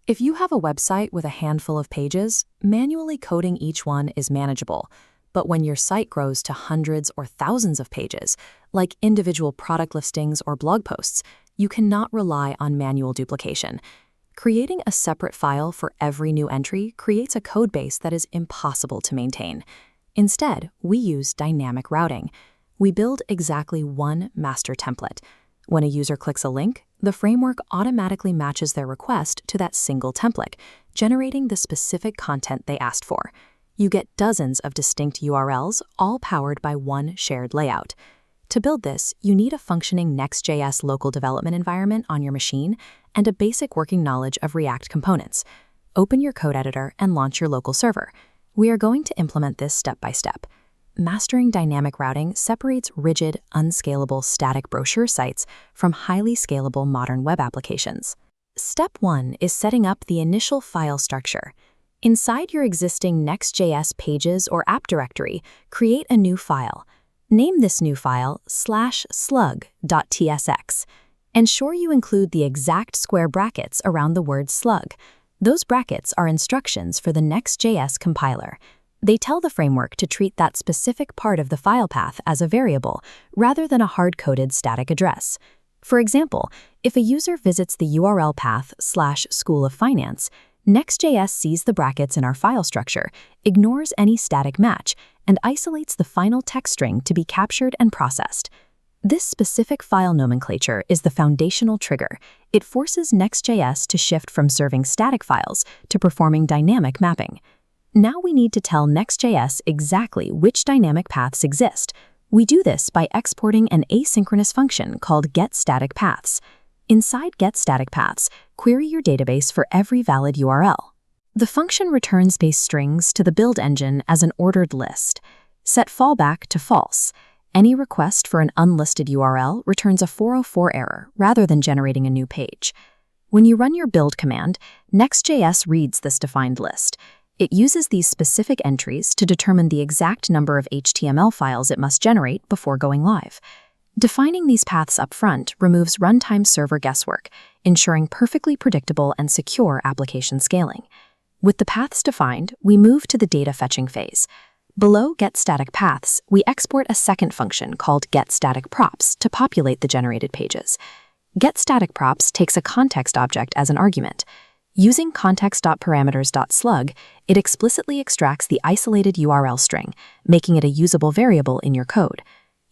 If you have a website with a handful of pages, manually coding each one is manageable. But when your site grows to hundreds or thousands of pages, like individual product listings or blog posts, you cannot rely on manual duplication. Creating a separate file for every new entry creates a codebase that is impossible to maintain. Instead, we use dynamic routing. We build exactly one master template. When a user clicks a link, the framework automatically matches their request to that single template, generating the specific content they asked for. You get dozens of distinct URLs, all powered by one shared layout. To build this, you need a functioning Next.js local development environment on your machine and a basic working knowledge of React components. Open your code editor and launch your local server. We are going to implement this step by step. Mastering dynamic routing separates rigid, unscalable static brochure sites from highly scalable modern web applications. Step 1 is setting up the initial file structure. Inside your existing Next.js pages or app directory, create a new file. Name this new file /slug.tsx. Ensure you include the exact square brackets around the word slug. Those brackets are instructions for the Next.js compiler. They tell the framework to treat that specific part of the file path as a variable, rather than a hard-coded static address. For example, if a user visits the URL path /School of Finance, Next.js sees the brackets in our file structure, ignores any static match, and isolates the final text string to be captured and processed. This specific file nomenclature is the foundational trigger. It forces Next.js to shift from serving static files to performing dynamic mapping. Now we need to tell Next.js exactly which dynamic paths exist. We do this by exporting an asynchronous function called getStaticPaths. Inside getStaticPaths, query your database for every valid URL. The function returns base strings to the build engine as an ordered list. Set fallback to false. Any request for an unlisted URL returns a 404 error rather than generating a new page. When you run your build command, Next.js reads this defined list. It uses these specific entries to determine the exact number of HTML files it must generate before going live. Defining these paths up front removes runtime server guesswork, ensuring perfectly predictable and secure application scaling. With the paths defined, we move to the data fetching phase. Below getStaticPaths, we export a second function called getStaticProps to populate the generated pages. GetStaticProps takes a context object as an argument. Using context.parameters.slug, it explicitly extracts the isolated URL string, making it a usable variable in your code.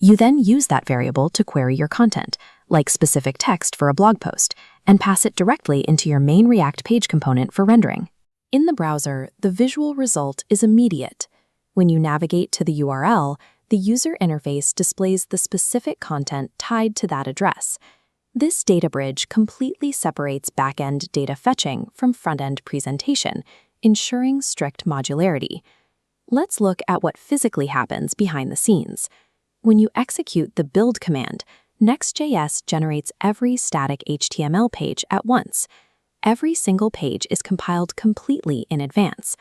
You then use that variable to query your content, like specific text for a blog post, and pass it directly into your main React page component for rendering. In the browser, the visual result is immediate. When you navigate to the URL, the user interface displays the specific content tied to that address. This data bridge completely separates back-end data fetching from front-end presentation, ensuring strict modularity. Let's look at what physically happens behind the scenes. When you execute the build command, Next.js generates every static HTML page at once. Every single page is compiled completely in advance.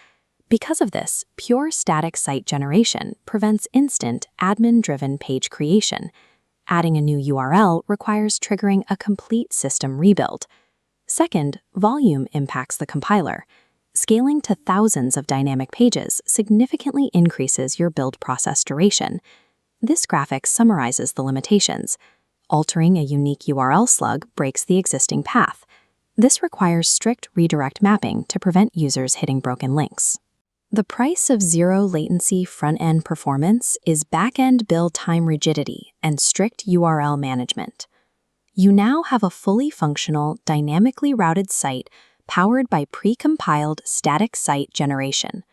Because of this, pure static site generation prevents instant admin-driven page creation. Adding a new URL requires triggering a complete system rebuild. Second, volume impacts the compiler. Scaling to thousands of dynamic pages significantly increases your build process duration. This graphic summarizes the limitations. Altering a unique URL slug breaks the existing path. This requires strict redirect mapping to prevent users hitting broken links. The price of zero-latency front-end performance is back-end build time rigidity and strict URL management. You now have a fully functional, dynamically routed site powered by pre-compiled static site generation.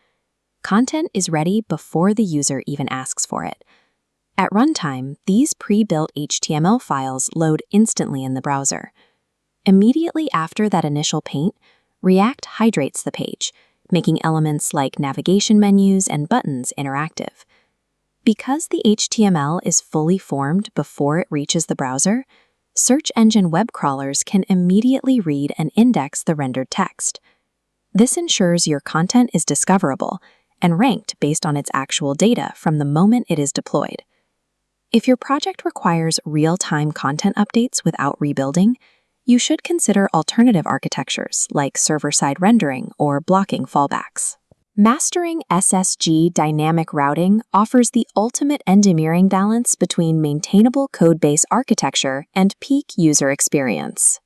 Content is ready before the user even asks for it. At runtime, these pre-built HTML files load instantly in the browser. Immediately after that initial paint, React hydrates the page, making elements like navigation menus and buttons interactive. Because the HTML is fully formed before it reaches the browser, search engine web crawlers can immediately read and index the rendered text. This ensures your content is discoverable and ranked based on its actual data from the moment it is deployed. If your project requires real-time content updates without rebuilding, you should consider alternative architectures like server-side rendering or blocking fallbacks. Mastering SSG dynamic routing offers the ultimate engineering balance between maintainable code-base architecture and peak user experience.